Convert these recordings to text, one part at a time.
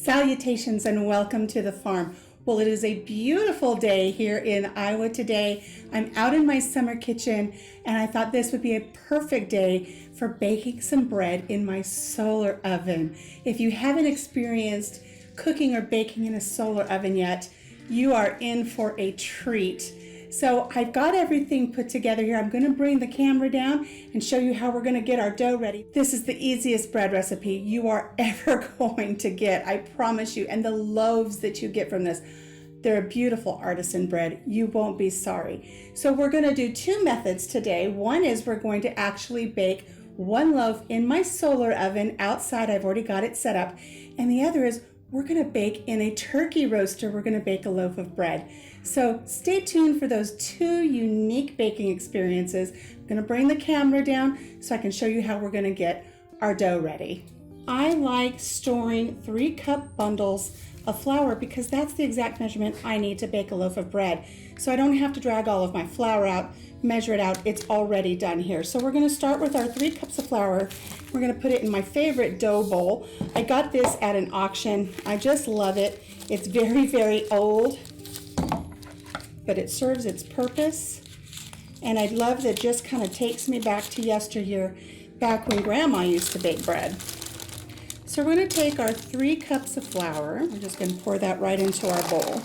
Salutations and welcome to the farm. Well, it is a beautiful day here in Iowa today. I'm out in my summer kitchen and I thought this would be a perfect day for baking some bread in my solar oven. If you haven't experienced cooking or baking in a solar oven yet, you are in for a treat. So I've got everything put together here. I'm going to bring the camera down and show you how we're going to get our dough ready. This is the easiest bread recipe you are ever going to get, I promise you. And the loaves that you get from this, they're a beautiful artisan bread. You won't be sorry. So we're going to do two methods today. One is we're going to actually bake one loaf in my solar oven outside. I've already got it set up. And the other is we're going to bake in a turkey roaster. We're going to bake a loaf of bread. So stay tuned for those two unique baking experiences. I'm going to bring the camera down so I can show you how we're going to get our dough ready. I like storing 3-cup bundles of flour because that's the exact measurement I need to bake a loaf of bread. So I don't have to drag all of my flour out, measure it out. It's already done here. So we're going to start with our 3 cups of flour. We're going to put it in my favorite dough bowl. I got this at an auction. I just love it. It's very, very old, but it serves its purpose. And I love that it just kind of takes me back to yesteryear, back when Grandma used to bake bread. So we're going to take our 3 cups of flour. We're just going to pour that right into our bowl.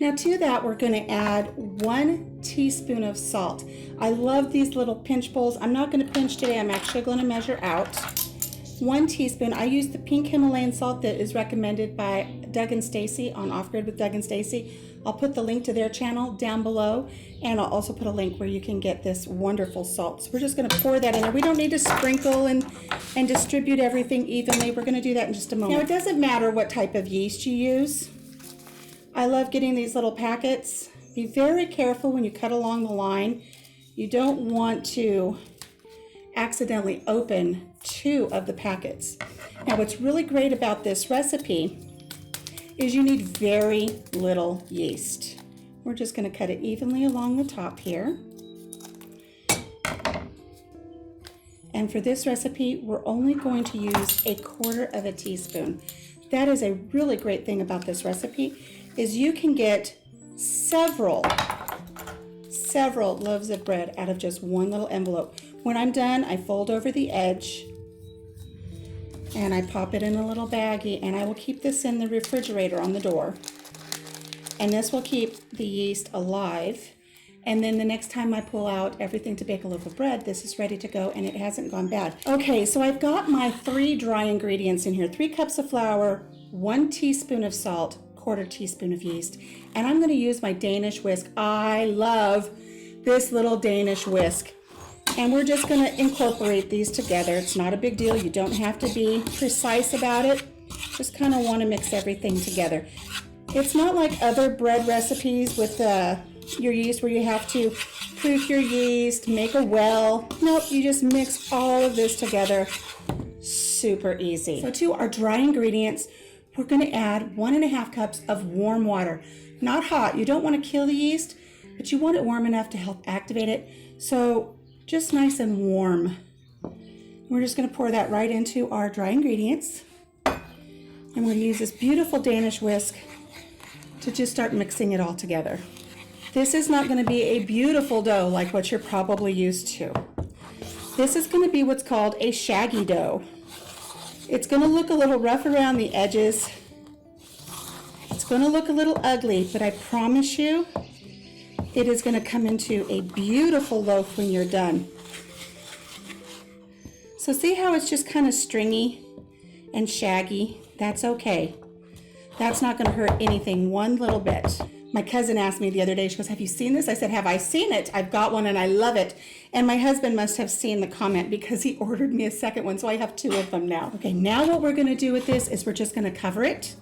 Now to that, we're going to add 1 teaspoon of salt. I love these little pinch bowls. I'm not going to pinch today. I'm actually going to measure out. 1 teaspoon. I use the pink Himalayan salt that is recommended by Doug and Stacy on Off Grid with Doug and Stacy. I'll put the link to their channel down below, and I'll also put a link where you can get this wonderful salt. So we're just going to pour that in there. We don't need to sprinkle and distribute everything evenly. We're going to do that in just a moment. Now, it doesn't matter what type of yeast you use. I love getting these little packets. Be very careful when you cut along the line. You don't want to accidentally open 2 of the packets. Now, what's really great about this recipe is you need very little yeast. We're just going to cut it evenly along the top here. And for this recipe, we're only going to use 1/4 teaspoon. That is a really great thing about this recipe, is you can get several loaves of bread out of just one little envelope. When I'm done, I fold over the edge and I pop it in a little baggie, and I will keep this in the refrigerator on the door. And this will keep the yeast alive. And then the next time I pull out everything to bake a loaf of bread, this is ready to go and it hasn't gone bad. Okay, so I've got my 3 dry ingredients in here. 3 cups of flour, 1 teaspoon of salt, 1/4 teaspoon of yeast. And I'm gonna use my Danish whisk. I love this little Danish whisk. And we're just going to incorporate these together. It's not a big deal. You don't have to be precise about it. Just kind of want to mix everything together. It's not like other bread recipes with your yeast where you have to proof your yeast, make a well. Nope, you just mix all of this together. Super easy. So to our dry ingredients, we're going to add 1.5 cups of warm water. Not hot. You don't want to kill the yeast, but you want it warm enough to help activate it. So just nice and warm. We're just going to pour that right into our dry ingredients. And we're going to use this beautiful Danish whisk to just start mixing it all together. This is not going to be a beautiful dough like what you're probably used to. This is going to be what's called a shaggy dough. It's going to look a little rough around the edges. It's going to look a little ugly, but I promise you, it is going to come into a beautiful loaf when you're done. So see how it's just kind of stringy and shaggy? That's okay. That's not going to hurt anything one little bit. My cousin asked me the other day, she goes, "Have you seen this?" I said, "Have I seen it? I've got one and I love it." And my husband must have seen the comment because he ordered me a second one, so I have 2 of them now. Okay, now what we're going to do with this is we're just going to cover it.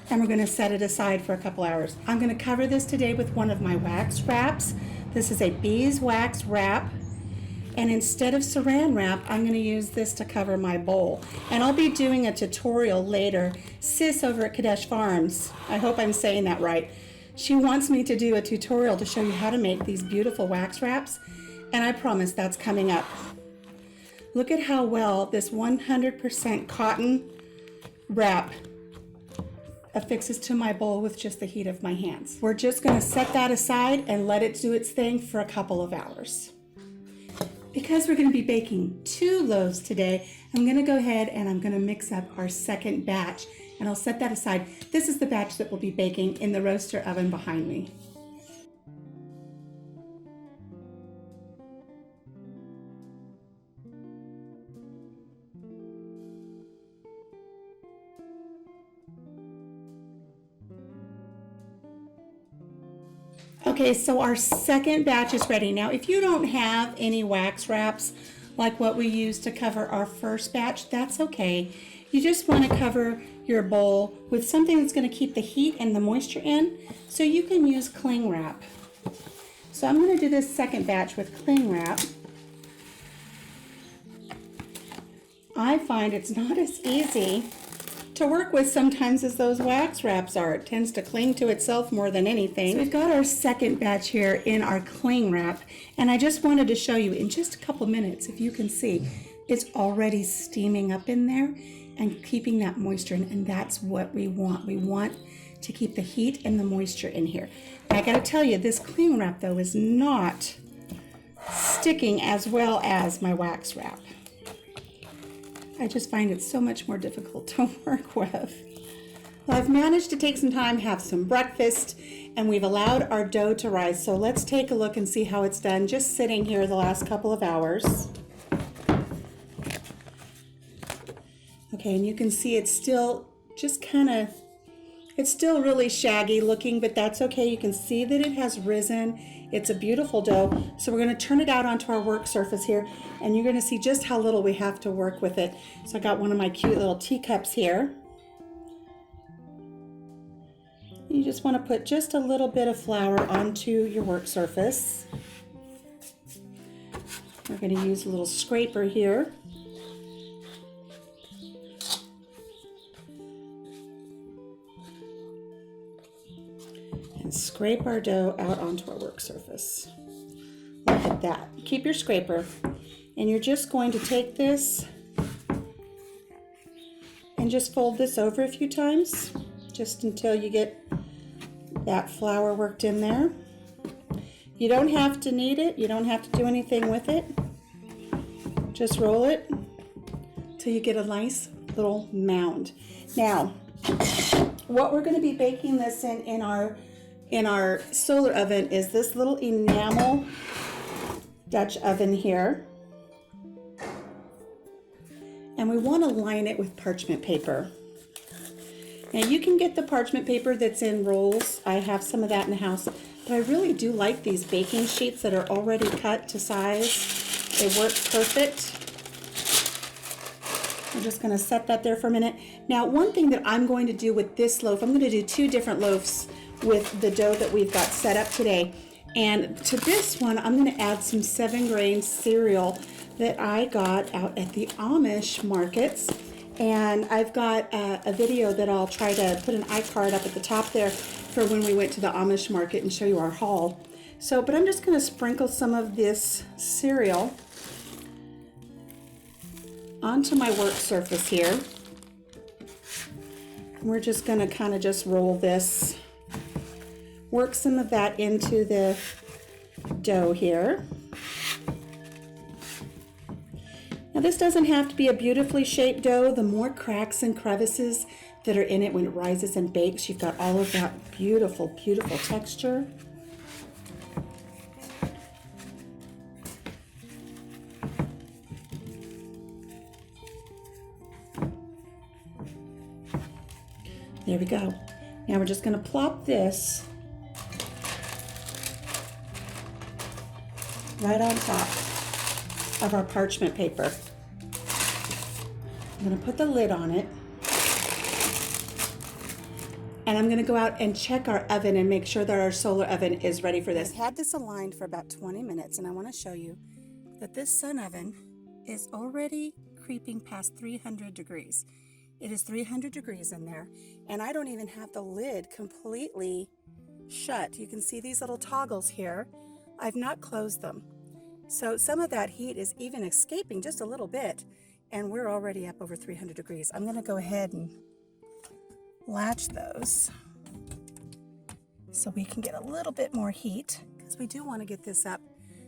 And we're going to set it aside for a couple hours. I'm going to cover this today with one of my wax wraps. This is a beeswax wrap. And instead of saran wrap, I'm going to use this to cover my bowl. And I'll be doing a tutorial later. Sis over at Kadesh Farms, I hope I'm saying that right. She wants me to do a tutorial to show you how to make these beautiful wax wraps. And I promise that's coming up. Look at how well this 100% cotton wrap affixes to my bowl with just the heat of my hands. We're just going to set that aside and let it do its thing for a couple of hours. Because we're going to be baking 2 loaves today, I'm going to go ahead and I'm going to mix up our second batch, and I'll set that aside. This is the batch that we'll be baking in the roaster oven behind me. Okay, so our second batch is ready. Now, if you don't have any wax wraps like what we used to cover our first batch, that's okay. You just want to cover your bowl with something that's going to keep the heat and the moisture in, so you can use cling wrap. So I'm going to do this second batch with cling wrap. I find it's not as easy to work with sometimes as those wax wraps are. It tends to cling to itself more than anything. So we've got our second batch here in our cling wrap, and I just wanted to show you in just a couple minutes, if you can see, it's already steaming up in there and keeping that moisture in, and that's what we want. We want to keep the heat and the moisture in here. And I gotta tell you, this cling wrap though is not sticking as well as my wax wrap. I just find it so much more difficult to work with. Well, I've managed to take some time, have some breakfast, and we've allowed our dough to rise. So let's take a look and see how it's done, just sitting here the last couple of hours. Okay, and you can see it's still just it's still really shaggy looking, but that's okay. You can see that it has risen. It's a beautiful dough. So we're going to turn it out onto our work surface here, and you're going to see just how little we have to work with it. So I got one of my cute little teacups here. You just want to put just a little bit of flour onto your work surface. We're going to use a little scraper here. And scrape our dough out onto our work surface. Look at that. Keep your scraper, and you're just going to take this and just fold this over a few times, just until you get that flour worked in there. You don't have to knead it. You don't have to do anything with it. Just roll it till you get a nice little mound. Now, what we're going to be baking this in our solar oven is this little enamel Dutch oven here. And we want to line it with parchment paper. Now you can get the parchment paper that's in rolls. I have some of that in the house, but I really do like these baking sheets that are already cut to size. They work perfect. I'm just going to set that there for a minute. Now, one thing that I'm going to do with this loaf, I'm going to do 2 different loaves with the dough that we've got set up today. And to this one, I'm going to add some 7-grain cereal that I got out at the Amish markets. And I've got a video that I'll try to put an iCard up at the top there for when we went to the Amish market and show you our haul. So, but I'm just going to sprinkle some of this cereal onto my work surface here. And we're just going to kind of just roll this, work some of that into the dough here. Now this doesn't have to be a beautifully shaped dough. The more cracks and crevices that are in it when it rises and bakes, you've got all of that beautiful, beautiful texture. There we go. Now we're just going to plop this right on top of our parchment paper. I'm going to put the lid on it. And I'm going to go out and check our oven and make sure that our solar oven is ready for this. I've had this aligned for about 20 minutes, and I want to show you that this sun oven is already creeping past 300 degrees. It is 300 degrees in there, and I don't even have the lid completely shut. You can see these little toggles here. I've not closed them. So some of that heat is even escaping just a little bit, and we're already up over 300 degrees. I'm going to go ahead and latch those so we can get a little bit more heat, because we do want to get this up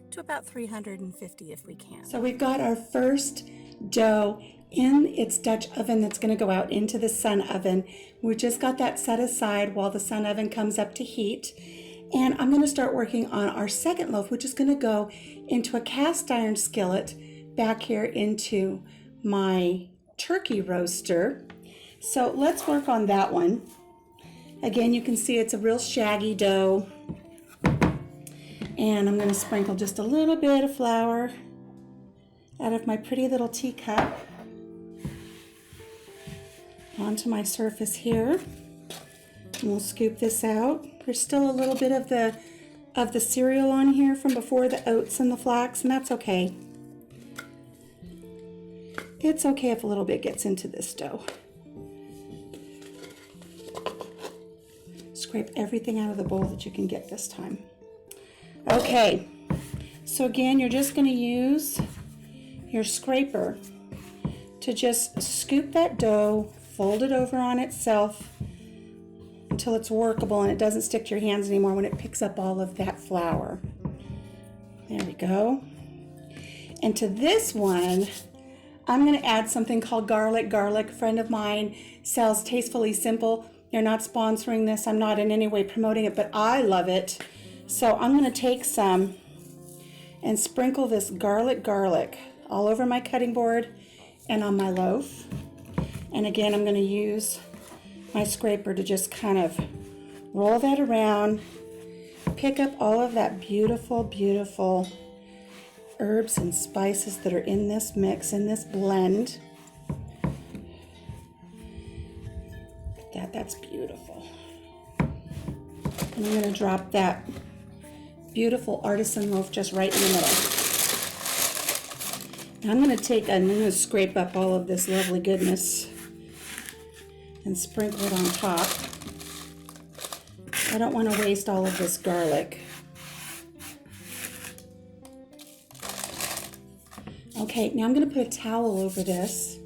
to about 350 if we can. So we've got our first dough in its Dutch oven that's going to go out into the sun oven. We just got that set aside while the sun oven comes up to heat. And I'm going to start working on our second loaf, which is going to go into a cast iron skillet back here into my turkey roaster. So let's work on that one. Again, you can see it's a real shaggy dough. And I'm going to sprinkle just a little bit of flour out of my pretty little teacup onto my surface here. And we'll scoop this out. There's still a little bit of the cereal on here from before, the oats and the flax, and that's okay. It's okay if a little bit gets into this dough. Scrape everything out of the bowl that you can get this time. Okay, so again, you're just going to use your scraper to just scoop that dough, fold it over on itself until it's workable and it doesn't stick to your hands anymore when it picks up all of that flour. There we go. And to this one, I'm going to add something called garlic. A friend of mine sells Tastefully Simple. They're not sponsoring this. I'm not in any way promoting it, but I love it. So I'm going to take some and sprinkle this garlic all over my cutting board and on my loaf. And again, I'm going to use my scraper to just kind of roll that around, pick up all of that beautiful herbs and spices that are in this mix, in this blend. That's beautiful. And I'm going to drop that beautiful artisan loaf just right in the middle. Now I'm going to scrape up all of this lovely goodness and sprinkle it on top. I don't want to waste all of this garlic. Okay, now I'm going to put a towel over this,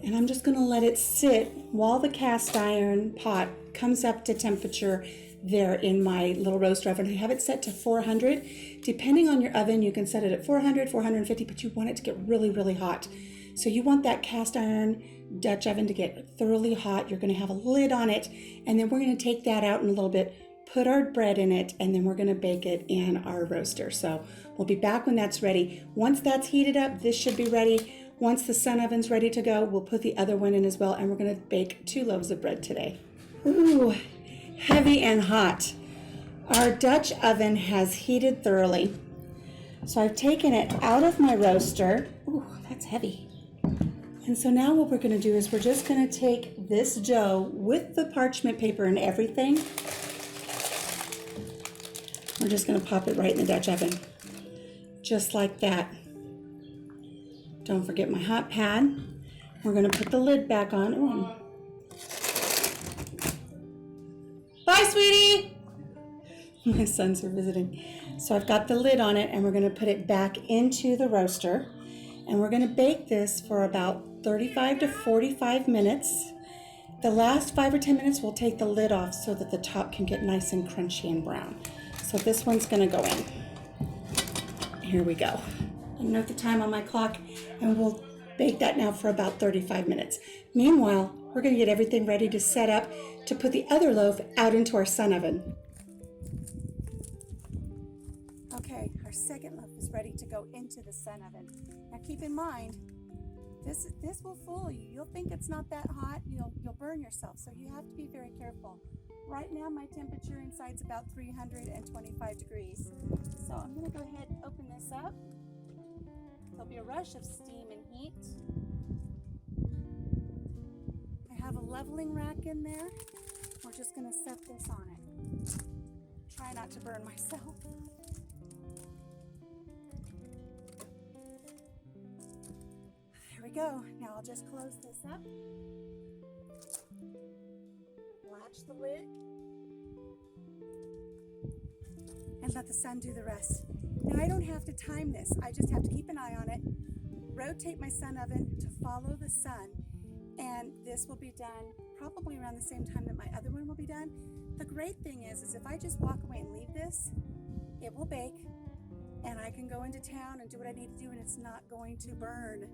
and I'm just going to let it sit while the cast iron pot comes up to temperature there in my little roaster oven. I have it set to 400. Depending on your oven, you can set it at 400, 450, but you want it to get really hot. So you want that cast iron Dutch oven to get thoroughly hot. You're going to have a lid on it, and then we're going to take that out in a little bit, put our bread in it, and then we're going to bake it in our roaster. So we'll be back when that's ready. Once that's heated up, this should be ready. Once the sun oven's ready to go, we'll put the other one in as well, and we're going to bake 2 loaves of bread today. Ooh, heavy and hot. Our Dutch oven has heated thoroughly. So I've taken it out of my roaster. Ooh, that's heavy. And so now what we're going to do is we're just going to take this dough with the parchment paper and everything. We're just going to pop it right in the Dutch oven. Just like that. Don't forget my hot pad. We're going to put the lid back on. Ooh. Bye, sweetie! My sons are visiting. So I've got the lid on it, and we're going to put it back into the roaster. And we're going to bake this for about 35 to 45 minutes. The last 5 or 10 minutes, we'll take the lid off so that the top can get nice and crunchy and brown. So this one's going to go in. Here we go. I note the time on my clock, and we'll bake that now for about 35 minutes. Meanwhile, we're going to get everything ready to set up to put the other loaf out into our sun oven. Okay, our second loaf is ready to go into the sun oven. Now keep in mind, this will fool you. You'll think it's not that hot. You'll burn yourself, so you have to be very careful. Right now, my temperature inside's about 325 degrees. So I'm going to go ahead and open this up. There'll be a rush of steam and heat. I have a leveling rack in there. We're just going to set this on it. Try not to burn myself. There we go. Now I'll just close this up. Latch the lid. And let the sun do the rest. Now But I don't have to time this. I just have to keep an eye on it, rotate my sun oven to follow the sun, and this will be done probably around the same time that my other one will be done. The great thing is if I just walk away and leave this, it will bake, and I can go into town and do what I need to do, and it's not going to burn.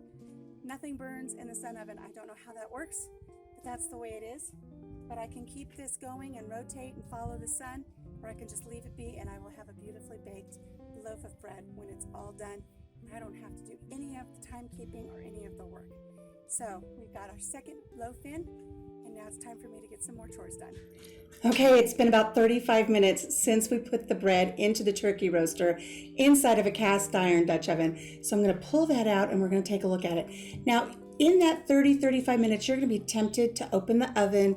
Nothing burns in the sun oven. I don't know how that works, but that's the way it is. But I can keep this going and rotate and follow the sun, or I can just leave it be, and I will have a beautifully baked loaf of bread when it's all done. I don't have to do any of the timekeeping or any of the work. So we've got our second loaf in, and now it's time for me to get some more chores done. Okay, it's been about 35 minutes since we put the bread into the turkey roaster inside of a cast iron Dutch oven. So I'm going to pull that out and we're going to take a look at it. Now, in that 35 minutes, you're going to be tempted to open the oven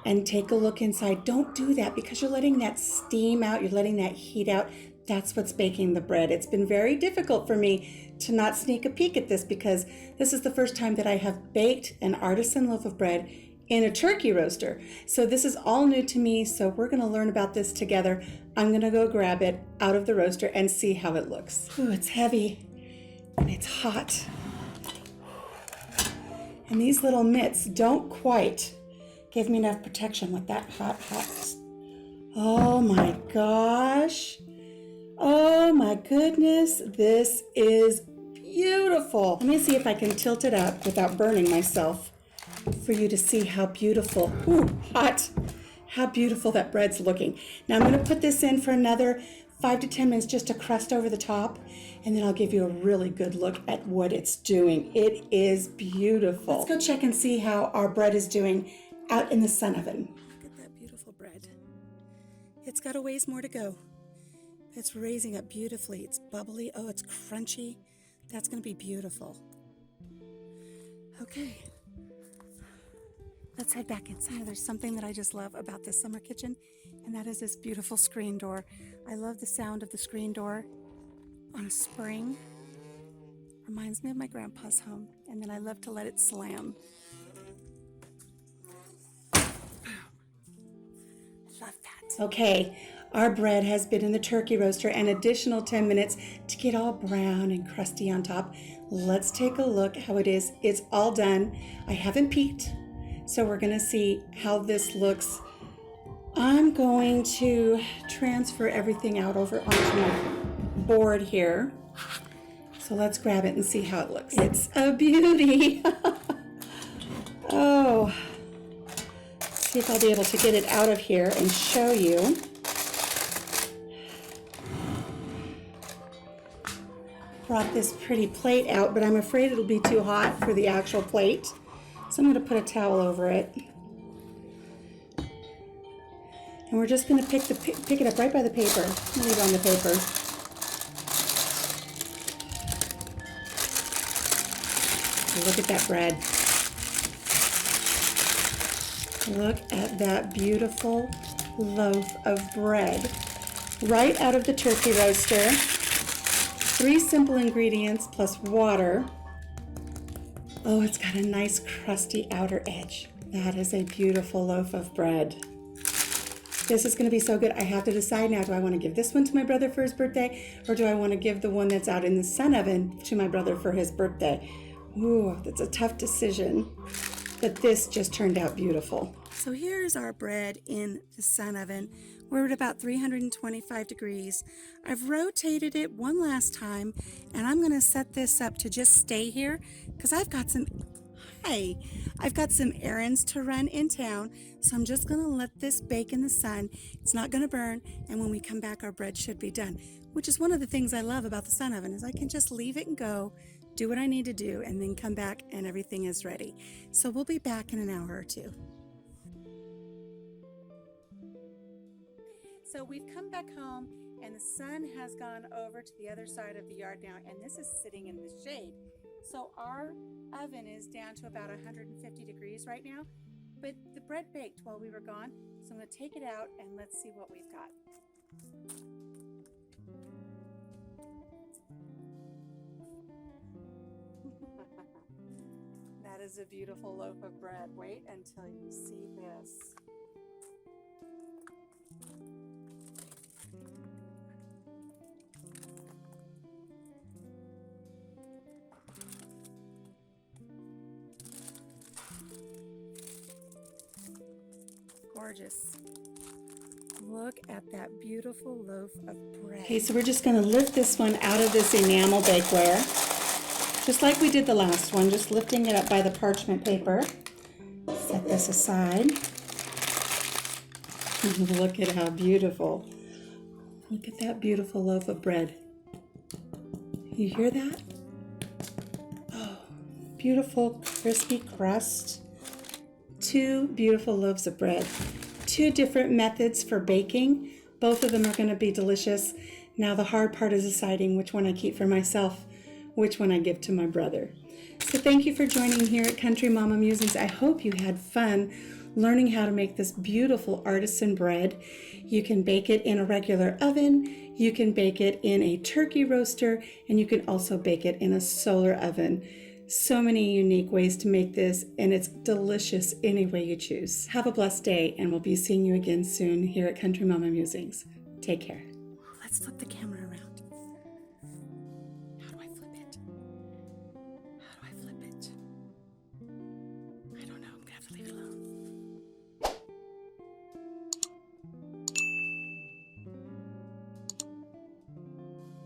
and take a look inside. Don't do that because you're letting that steam out, you're letting that heat out. That's what's baking the bread. It's been very difficult for me to not sneak a peek at this because this is the first time that I have baked an artisan loaf of bread in a turkey roaster. So this is all new to me, so we're gonna learn about this together. I'm gonna go grab it out of the roaster and see how it looks. Ooh, it's heavy and it's hot. And these little mitts don't quite give me enough protection with that hot. Oh my gosh. Oh my goodness, this is beautiful. Let me see if I can tilt it up without burning myself for you to see how beautiful, hot, how beautiful that bread's looking. Now I'm gonna put this in for another 5 to 10 minutes just to crust over the top, and then I'll give you a really good look at what it's doing. It is beautiful. Let's go check and see how our bread is doing out in the sun oven. Look at that beautiful bread. It's got a ways more to go. It's raising up beautifully. It's bubbly. Oh, it's crunchy. That's going to be beautiful. Okay. Let's head back inside. There's something that I just love about this summer kitchen, and that is this beautiful screen door. I love the sound of the screen door on a spring. Reminds me of my grandpa's home, and then I love to let it slam. I love that. Okay. Our bread has been in the turkey roaster an additional 10 minutes to get all brown and crusty on top. Let's take a look how it is. It's all done. I haven't peeked, so we're going to see how this looks. I'm going to transfer everything out over onto my board here. So let's grab it and see how it looks. It's a beauty. Oh, see if I'll be able to get it out of here and show you. Brought this pretty plate out, but I'm afraid it'll be too hot for the actual plate. So I'm going to put a towel over it. And we're just going to pick it up right by the paper. Leave it on the paper. Look at that bread. Look at that beautiful loaf of bread. Right out of the turkey roaster. 3 simple ingredients plus water. Oh, it's got a nice crusty outer edge. That is a beautiful loaf of bread. This is going to be so good. I have to decide now, do I want to give this one to my brother for his birthday, or do I want to give the one that's out in the sun oven to my brother for his birthday? Ooh, that's a tough decision, but this just turned out beautiful. So here's our bread in the sun oven. We're at about 325 degrees. I've rotated it one last time, and I'm going to set this up to just stay here because I've got some errands to run in town, so I'm just going to let this bake in the sun. It's not going to burn, and when we come back, our bread should be done, which is one of the things I love about the sun oven is I can just leave it and go, do what I need to do, and then come back and everything is ready. So we'll be back in an hour or two. So we've come back home and the sun has gone over to the other side of the yard now, and this is sitting in the shade. So our oven is down to about 150 degrees right now, but the bread baked while we were gone. So I'm going to take it out and let's see what we've got. That is a beautiful loaf of bread. Wait until you see this. gorgeous. Look at that beautiful loaf of bread. Okay, so we're just going to lift this one out of this enamel bakeware, just like we did the last one, just lifting it up by the parchment paper. Set this aside. Look at how beautiful. Look at that beautiful loaf of bread. You hear that? Oh, beautiful crispy crust. 2 beautiful loaves of bread. 2 different methods for baking. Both of them are going to be delicious. Now the hard part is deciding which one I keep for myself, which one I give to my brother. So thank you for joining here at Country Mama Musings. I hope you had fun learning how to make this beautiful artisan bread. You can bake it in a regular oven, you can bake it in a turkey roaster, and you can also bake it in a solar oven. So many unique ways to make this, and it's delicious any way you choose. Have a blessed day, and we'll be seeing you again soon here at Country Mama Musings. Take care. Let's flip the camera around.